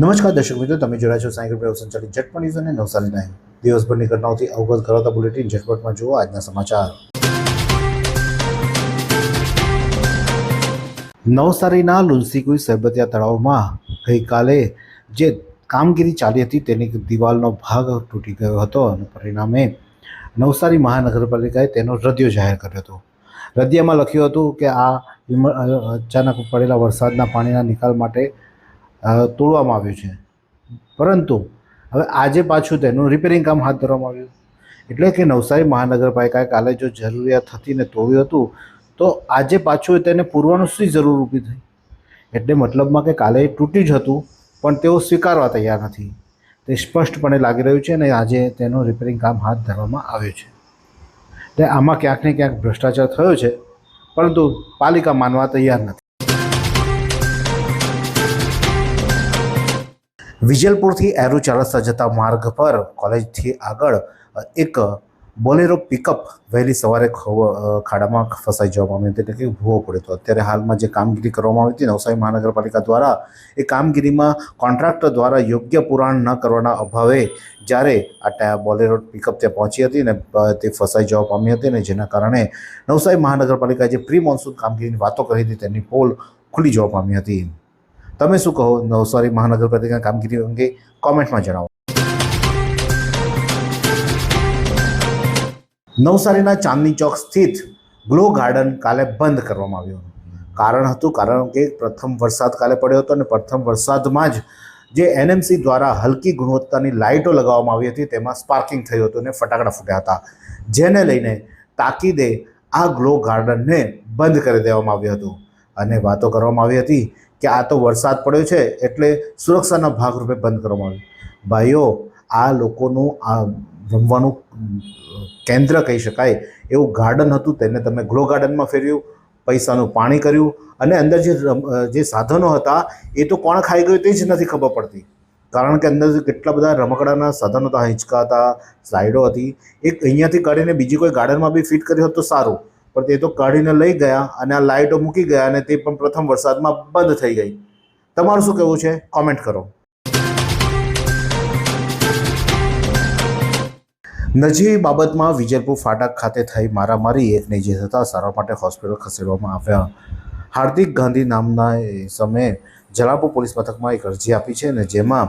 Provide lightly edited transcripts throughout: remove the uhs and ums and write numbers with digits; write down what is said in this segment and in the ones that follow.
નમસ્કાર દર્શક મિત્રો, તમે જોડાયા છો સાયકલ પ્રયોગ સંચાલિત ઝટપટ ન્યૂઝ અને નવસારી ટાઈમ. દિવસભરની ઘટનાઓથી અવગત કરાવતા બુલેટિન ઝટપટમાં જુઓ આજના સમાચાર. નવસારીના લુન્સીકુઈ સરબતિયા તળાવમાં ગઈકાલે જે કામગીરી ચાલી હતી તેની દિવાલનો ભાગ તૂટી ગયો હતો અને પરિણામે નવસારી મહાનગરપાલિકાએ તેનો રદિયો જાહેર કર્યો હતો. રદિયામાં લખ્યું હતું કે આ અચાનક પડેલા વરસાદના પાણીના નિકાલ માટે તોડવામાં આવ્યું છે, પરંતુ હવે આજે પાછું તેનું રિપેરિંગ કામ હાથ ધરવામાં આવ્યું. એટલે કે નવસારી મહાનગરપાલિકાએ કાલે જો જરૂરિયાત હતી ને તોડ્યું હતું, તો આજે પાછું તેને પૂરવાનું શી જરૂર ઊભી થઈ? એટલે મતલબમાં કે કાલે તૂટ્યું જ હતું, પણ તેઓ સ્વીકારવા તૈયાર નથી. તે સ્પષ્ટપણે લાગી રહ્યું છે અને આજે તેનું રિપેરિંગ કામ હાથ ધરવામાં આવ્યું છે. એટલે આમાં ક્યાંક ને ક્યાંક ભ્રષ્ટાચાર થયો છે, પરંતુ પાલિકા માનવા તૈયાર નથી. વિજલપુરથી એરુ ચારસ્તા જતા માર્ગ પર કોલેજથી આગળ એક બોલેરો પિકઅપ વહેલી સવારે ખાડામાં ફસાઈ જવા પામી હતી, એટલે કે ભૂવો પડ્યો હતો. અત્યારે હાલમાં જે કામગીરી કરવામાં આવી હતી નવસારી મહાનગરપાલિકા દ્વારા, એ કામગીરીમાં કોન્ટ્રાક્ટર દ્વારા યોગ્ય પુરાણ ન કરવાના અભાવે જ્યારે આ બોલેરો પિકઅપ ત્યાં પહોંચી હતી ને તે ફસાઈ જવા પામી હતી, ને જેના કારણે નવસારી મહાનગરપાલિકાએ જે પ્રી મોન્સૂન કામગીરીની વાતો કરી હતી તેની પોલ ખુલી જવા પામી હતી. તમે શું કહો નવસારી મહાનગરપાલિકાની કામગીરી અંગે? કોમેન્ટમાં જણાવો. નવસારીના ચાંદની ચોક સ્થિત ગ્લો ગાર્ડન કાલે બંધ કરવામાં આવ્યું. કારણ કે પ્રથમ વરસાદ કાલે પડ્યો હતો અને પ્રથમ વરસાદમાં જ જે એનએમસી દ્વારા હલકી ગુણવત્તાની લાઇટો લગાવવામાં આવી હતી તેમાં સ્પાર્કિંગ થયું હતું અને ફટાકડા ફૂટ્યા હતા, જેને લઈને તાકીદે આ ગ્લો ગાર્ડનને બંધ કરી દેવામાં આવ્યું હતું. અને વાતો કરવામાં આવી હતી કે આ તો વરસાદ પડ્યો છે એટલે સુરક્ષાના ભાગરૂપે બંધ કરવામાં આવ્યું. ભાઈઓ, આ લોકોનું આ રમવાનું કેન્દ્ર કહી શકાય એવું ગાર્ડન હતું, તેને તમે ગ્લો ગાર્ડનમાં ફેરવ્યું, પૈસાનું પાણી કર્યું, અને અંદર જે સાધનો હતા એ તો કોણ ખાઈ ગયું તે જ નથી ખબર પડતી. કારણ કે અંદર કેટલા બધા રમકડાના સાધનો હતા, હિંચકા હતા, સ્લાઇડો હતી. એક અહીંયાથી કાઢીને બીજી કોઈ ગાર્ડનમાં બી ફિટ કરી હોત તો સારું, પણ તે તો કાઢીને લઈ ગયા અને આ લાઇટો મૂકી ગયા અને તે પણ પ્રથમ વરસાદમાં બંધ થઈ ગઈ. તમારું શું કહેવું છે? કોમેન્ટ કરો. નજીવી બાબતમાં વિજલપુર ફાટક ખાતે થઈ મારામારી, એકને ઇજા થતાં સારવાર માટે હોસ્પિટલ ખસેડવામાં આવ્યા. હાર્દિક ગાંધી નામના સમયે જલાલપુર પોલીસ મથકમાં એક અરજી આપી છે, અને જેમાં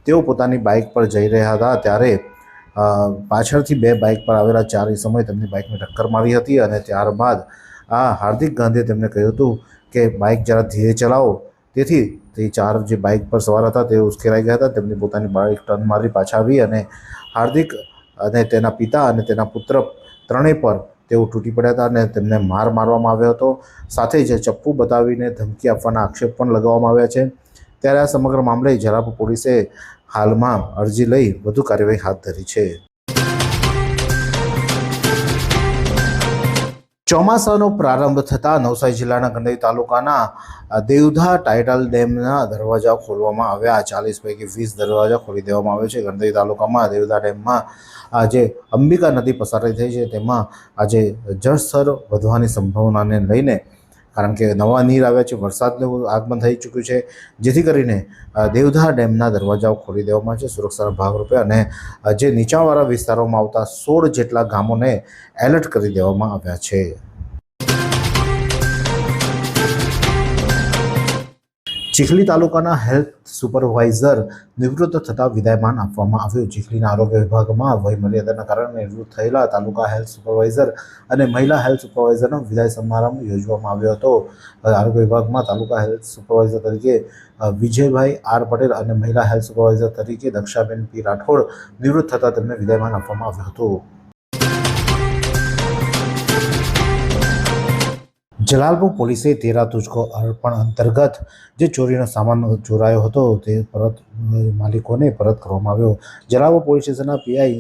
તેઓ પોતાની બાઇક પર જઈ રહ્યા હતા ત્યારે પાછળથી બે બાઇક પર આવેલા ચાર સમયે તેમની બાઇકને ટક્કર મારી હતી. અને ત્યારબાદ આ હાર્દિક ગાંધીએ તેમને કહ્યું હતું કે બાઇક જરા ધીરે ચલાવો. તેથી તે ચાર જે બાઇક પર સવાર હતા તે ઉશ્કેરાઈ ગયા હતા. તેમની પોતાની બાઇક ટર્ન મારી પાછા આવી અને હાર્દિક અને તેના પિતા અને તેના પુત્ર ત્રણેય પર તેઓ તૂટી પડ્યા હતા અને તેમને મારવામાં આવ્યો હતો. સાથે જ ચપ્પુ બતાવીને ધમકી આપવાના આક્ષેપ પણ લગાવવામાં આવ્યા છે. ત્યારે આ સમગ્ર મામલે જલાલપુર પોલીસે હાલમાં અરજી લઈ વધુ કાર્યવાહી હાથ ધરી છે. ચોમાસાનો પ્રારંભ થતાં નવસારી જિલ્લાના ગંડોઈ તાલુકાના દેવધા ટાઇટલ ડેમના દરવાજા ખોલવામાં આવ્યા. 40 પૈકી 20 દરવાજા ખોલી દેવામાં આવ્યા છે. ગંડોઈ તાલુકામાં દેવધા ડેમમાં આજે અંબિકા નદી પસાર થઈ છે, તેમાં આજે જળસ્તર વધવાની સંભાવનાને લઈને, કારણ કે નવા નીર આવ્યા છે, વરસાદનું આગમન થઈ ચૂક્યું છે, જેથી કરીને દેવધા ડેમના દરવાજાઓ ખોલી દેવામાં છે સુરક્ષાના ભાગરૂપે. અને જે નીચાણવાળા વિસ્તારોમાં આવતા 16 જેટલા ગામોને એલર્ટ કરી દેવામાં આવ્યા છે. ચીખલી તાલુકાના હેલ્થ સુપરવાઇઝર નિવૃત્ત થતાં વિદાયમાન આપવામાં આવ્યું. ચીખલીના આરોગ્ય વિભાગમાં વયમર્યાદાના કારણે નિવૃત્ત થયેલા તાલુકા હેલ્થ સુપરવાઇઝર અને મહિલા હેલ્થ સુપરવાઇઝરનો વિદાય સમારંભ યોજવામાં આવ્યો હતો. આરોગ્ય વિભાગમાં તાલુકા હેલ્થ સુપરવાઇઝર તરીકે વિજયભાઈ આર પટેલ અને મહિલા હેલ્થ સુપરવાઇઝર તરીકે દક્ષાબેન પી રાઠોડ નિવૃત્ત થતાં તેમને વિદાયમાન આપવામાં આવ્યું હતું. જલાલપુર પોલીસે તેરા તુજકો અર્પણ અંતર્ગત જે ચોરીનો સામાન ચોરાયો હતો તે માલિકોને પરત કરવામાં આવ્યો. જલાલપુર પોલીસ સ્ટેશનના પીઆઈ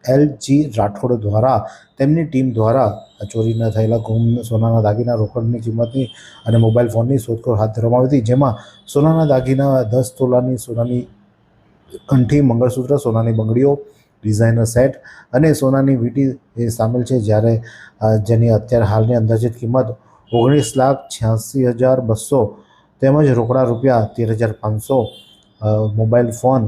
LG રાઠોડ દ્વારા તેમની ટીમ દ્વારા ચોરીના થયેલા ગુમ સોનાના દાગીના, રોકડની કિંમતની અને મોબાઈલ ફોનની શોધખોળ હાથ ધરવામાં આવી હતી, જેમાં સોનાના દાગીના 10 તોલાની સોનાની કંઠી, મંગળસૂત્ર, સોનાની બંગડીઓ, ડિઝાઇનર સેટ અને સોનાની વીંટી એ સામેલ છે. જ્યારે જેની અત્યારે હાલની અંદાજિત કિંમત 19,86,200 તેમજ રોકડા રૂપિયા 13,500 મોબાઈલ ફોન,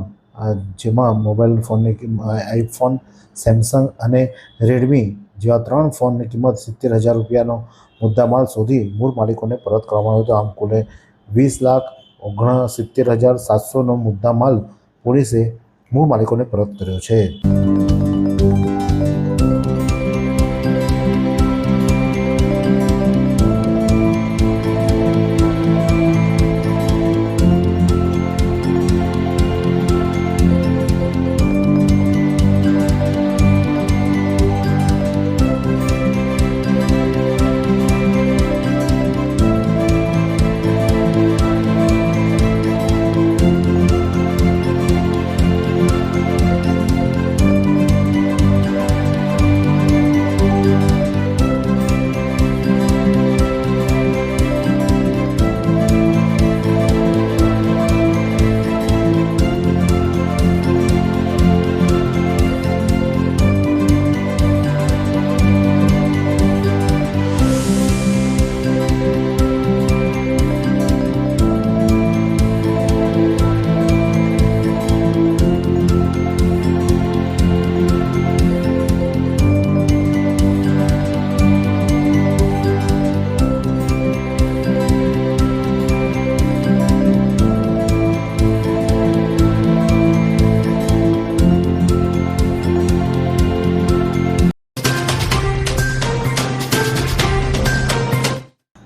જેમાં મોબાઈલ ફોનની આઈફોન, સેમસંગ અને રેડમી જેવા 3 ફોનની કિંમત 70,000 રૂપિયાનો મુદ્દામાલ શોધી મૂળ માલિકોને પરત કરવામાં આવ્યો હતો. આમ કુલે 20,69,700નો મુદ્દામાલ પોલીસે મૂળ માલિકોને પરત કર્યો છે.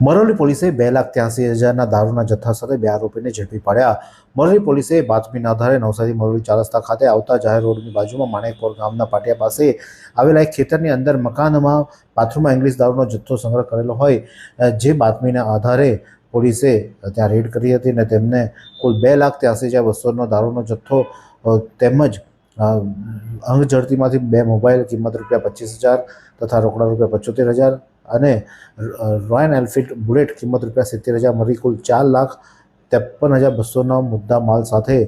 મરોલી પોલીસે 2,83,000ના દારૂના જથ્થા સાથે 2 આરોપીને ઝડપી પાડ્યા. મરોલી પોલીસે બાતમીના આધારે નવસારી મરોલી 4 રસ્તા ખાતે આવતા જાહેર રોડની બાજુમાં માણેકપોર ગામના પાટિયા પાસે આવેલા એક ખેતરની અંદર મકાનમાં બાથરૂમમાં ઇંગ્લિશ દારૂનો જથ્થો સંગ્રહ કરેલો હોય, જે બાતમીના આધારે પોલીસે ત્યાં રેડ કરી હતી અને તેમને કુલ 2,83,200નો દારૂનો જથ્થો તેમજ અંગ ઝડતીમાંથી 2 મોબાઈલ કિંમત ₹25,000 તથા રોકડા ₹75,000 અને રોયલ એનફિલ્ડ બુલેટ કિંમત ₹70,000 મળી કુલ 4,53,200નો મુદ્દા માલ સાથે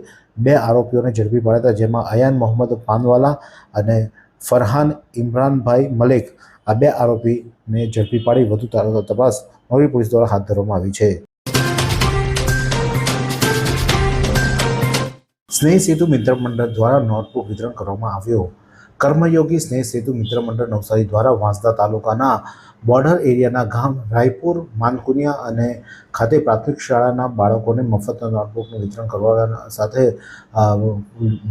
2 આરોપીઓને ઝડપી પાડ્યા હતા, જેમાં અયાન મોહમ્મદ પાનવાલા અને ફરહાન ઇમરાનભાઈ મલેક આ 2 આરોપીને ઝડપી પાડી વધુ તપાસ મોરબી પોલીસ દ્વારા હાથ ધરવામાં આવી છે. સ્નેહ સેતુ મિત્ર મંડળ દ્વારા નોટબુક વિતરણ કરવામાં આવ્યો. કર્મયોગી સ્નેહ સેતુ મિત્ર મંડળ નવસારી દ્વારા વાંસદા તાલુકાના બોર્ડર એરિયાના ગામ રાયપુર, માનકુનિયા અને ખાતે પ્રાથમિક શાળાના બાળકોને મફત નોટબુકનું વિતરણ કરવા સાથે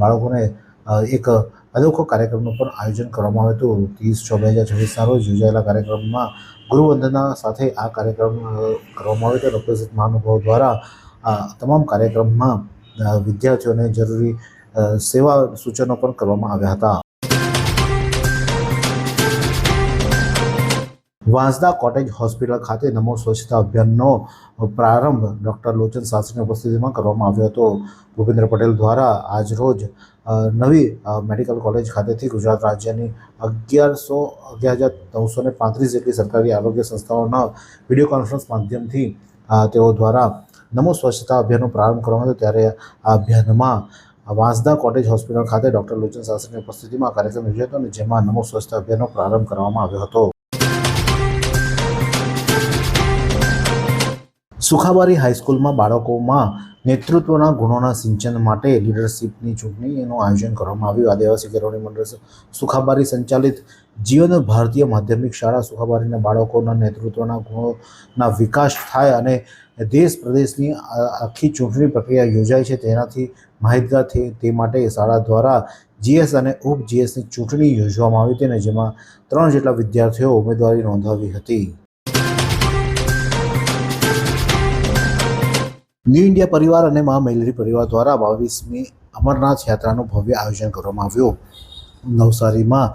બાળકોને એક અનોખો કાર્યક્રમનું પણ આયોજન કરવામાં આવ્યું હતું. 30/6/2024ના રોજ યોજાયેલા કાર્યક્રમમાં ગુરુવંદના સાથે આ કાર્યક્રમ કરવામાં આવ્યો હતો. ઉપસ્થિત મહાનુભાવો દ્વારા તમામ કાર્યક્રમમાં વિદ્યાર્થીઓને જરૂરી સેવા સૂચનો પણ કરવામાં આવ્યા હતા. વાંસદા કોટેજ હોસ્પિટલ ખાતે નમો સ્વચ્છતા અભિયાનનો પ્રારંભ ડૉક્ટર લોચન શાસ્ત્રીની ઉપસ્થિતિમાં કરવામાં આવ્યો હતો. ભૂપેન્દ્ર પટેલ દ્વારા આજરોજ નવી મેડિકલ કોલેજ ખાતેથી ગુજરાત રાજ્યની 11,935 જેટલી સરકારી આરોગ્ય સંસ્થાઓના વિડીયો કોન્ફરન્સ માધ્યમથી તેઓ દ્વારા નમો સ્વચ્છતા અભિયાનનો પ્રારંભ કરવામાં આવ્યો. ત્યારે આ અભિયાનમાં વાંસદા કોટેજ હોસ્પિટલ ખાતે ડૉક્ટર લોચન શાસ્ત્રીની ઉપસ્થિતિમાં કાર્યક્રમ યોજાયો હતો અને જેમાં નમો સ્વચ્છતા અભિયાનનો પ્રારંભ કરવામાં આવ્યો હતો. સુખાબારી હાઈસ્કૂલમાં બાળકોમાં નેતૃત્વના ગુણોના સિંચન માટે લીડરશીપની ચૂંટણીનું આયોજન કરવામાં આવ્યું. આદિવાસી કેળવણી મંડળ સુખાબારી સંચાલિત જીવન ભારતીય માધ્યમિક શાળા સુખાબારીના બાળકોના નેતૃત્વના ગુણોના વિકાસ થાય અને દેશ પ્રદેશની આખી ચૂંટણી પ્રક્રિયા યોજાય છે તેનાથી માહિતગાર તે માટે શાળા દ્વારા જીએસ અને ઉપ જીએસની ચૂંટણી યોજવામાં આવી હતી અને જેમાં 3 જેટલા વિદ્યાર્થીઓ ઉમેદવારી નોંધાવી હતી. ન્યૂ ઇન્ડિયા પરિવાર અને મા મેલડી પરિવાર દ્વારા 22મી અમરનાથ યાત્રાનું ભવ્ય આયોજન કરવામાં આવ્યું. નવસારીમાં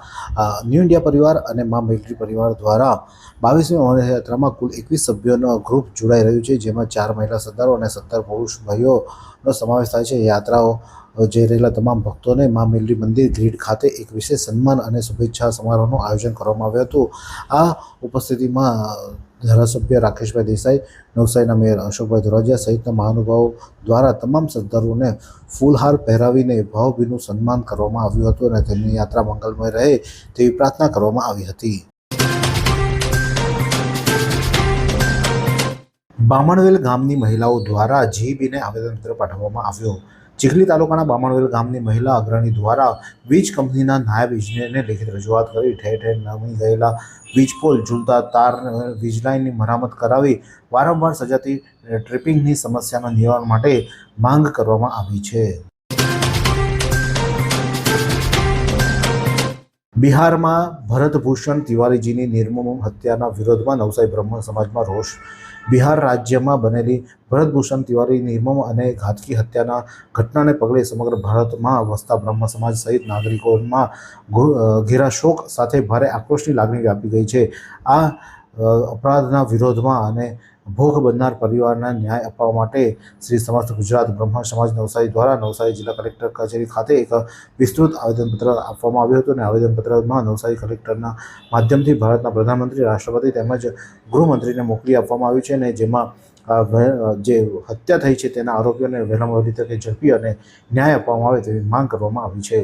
ન્યૂ ઇન્ડિયા પરિવાર અને મા મેલડી પરિવાર દ્વારા 22મી અમરનાથ યાત્રામાં કુલ 21 સભ્યોનો ગ્રુપ જોડાઈ રહ્યું છે, જેમાં 4 મહિલા સરદારો અને 17 પુરુષ ભાઈઓનો સમાવેશ થાય છે. યાત્રાઓ જઈ રહેલા તમામ ભક્તોને મા મેલડી મંદિર ગ્રીડ ખાતે એક વિશેષ સન્માન અને શુભેચ્છા સમારોહનું આયોજન કરવામાં આવ્યું હતું. આ ઉપસ્થિતિમાં ધારાસભ્ય રાકેશભાઈ દેસાઈ, નવસારીના મેયર અશોકભાઈ ધોરાજીયા સહિતના મહાનુભાવો દ્વારા તમામ શ્રદ્ધાળુઓને ફૂલહાર પહેરાવીને ભાવભીનું સન્માન કરવામાં આવ્યું હતું અને તેમની યાત્રા મંગલમય રહે તેવી પ્રાર્થના કરવામાં આવી હતી. બામણવેલ ગામની મહિલાઓ દ્વારા જીઈબીને આવેદનપત્ર પાઠવવામાં આવ્યું. ચીખલી તાલુકાના બામણવેલ ગામની મહિલા અગ્રણી દ્વારા વીજ કંપનીના નાયબ ઇજનેરને લેખિત રજૂઆત કરી ઠેર ઠેર નમી ગયેલા વીજ પોલ, ઝૂલતા તાર, વીજ લાઇનની મરામત કરાવી વારંવાર સર્જાતી ટ્રિપિંગની સમસ્યાના નિવારણ માટે માંગ કરવામાં આવી છે. બિહારમાં ભરતભૂષણ તિવારીજીની નિર્મમ હત્યાના વિરોધમાં નવસારી બ્રહ્મ સમાજમાં રોષ. બિહાર રાજ્યમાં બનેલી ભરતભૂષણ તિવારી નિર્મમ અને ઘાતકી હત્યાના ઘટનાને પગલે સમગ્ર ભારતમાં વસતા બ્રહ્મ સમાજ સહિત નાગરિકોમાં ઘેરા શોક સાથે ભારે આક્રોશની લાગણી વ્યાપી ગઈ છે. આ અપરાધના વિરોધમાં અને ભોગ બનનાર પરિવારને ન્યાય અપાવવા માટે શ્રી સમસ્ત ગુજરાત બ્રહ્મ સમાજ નવસારી દ્વારા નવસારી જિલ્લા કલેક્ટર કચેરી ખાતે એક વિસ્તૃત આવેદનપત્ર આપવામાં આવ્યું હતું અને આવેદનપત્રમાં નવસારી કલેક્ટરના માધ્યમથી ભારતના પ્રધાનમંત્રી, રાષ્ટ્રપતિ તેમજ ગૃહમંત્રીને મોકલી આપવામાં આવ્યું છે અને જેમાં જે હત્યા થઈ છે તેના આરોપીઓને વહેલામાં વહેલી તકે ઝડપી અને ન્યાય આપવામાં આવે તેવી માંગ કરવામાં આવી છે.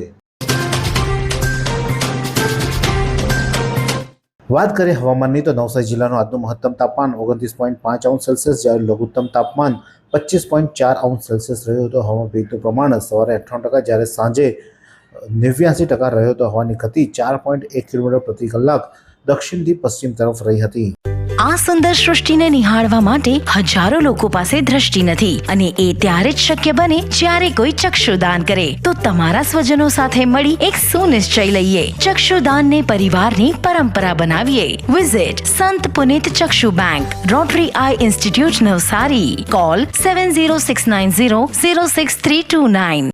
વાત કરીએ હવામાનની તો નવસારી જિલ્લાનું આજનું મહત્તમ તાપમાન 29.5 જ્યારે લઘુત્તમ તાપમાન 25.4 સેલ્સિયસ રહ્યું હતું. હવામાન ભેજનું પ્રમાણ સવારે 98% જ્યારે સાંજે 89% રહ્યો હતો. હવાની ગતિ 4.1 કિલોમીટર પ્રતિ કલાક દક્ષિણથી પશ્ચિમ તરફ રહી હતી. આ સુંદર સૃષ્ટિને નિહાળવા માટે હજારો લોકો પાસે દ્રષ્ટિ નથી અને એ ત્યારે જ શક્ય બને જ્યારે કોઈ ચક્ષુદાન કરે. તો તમારા સ્વજનો સાથે મળી એક સુનિશ્ચય લઈએ, ચક્ષુદાનને પરિવારની પરંપરા બનાવીએ. Visit Sant Punit Chakshu bank, Rotary eye institute Navsari. Call 7069006329.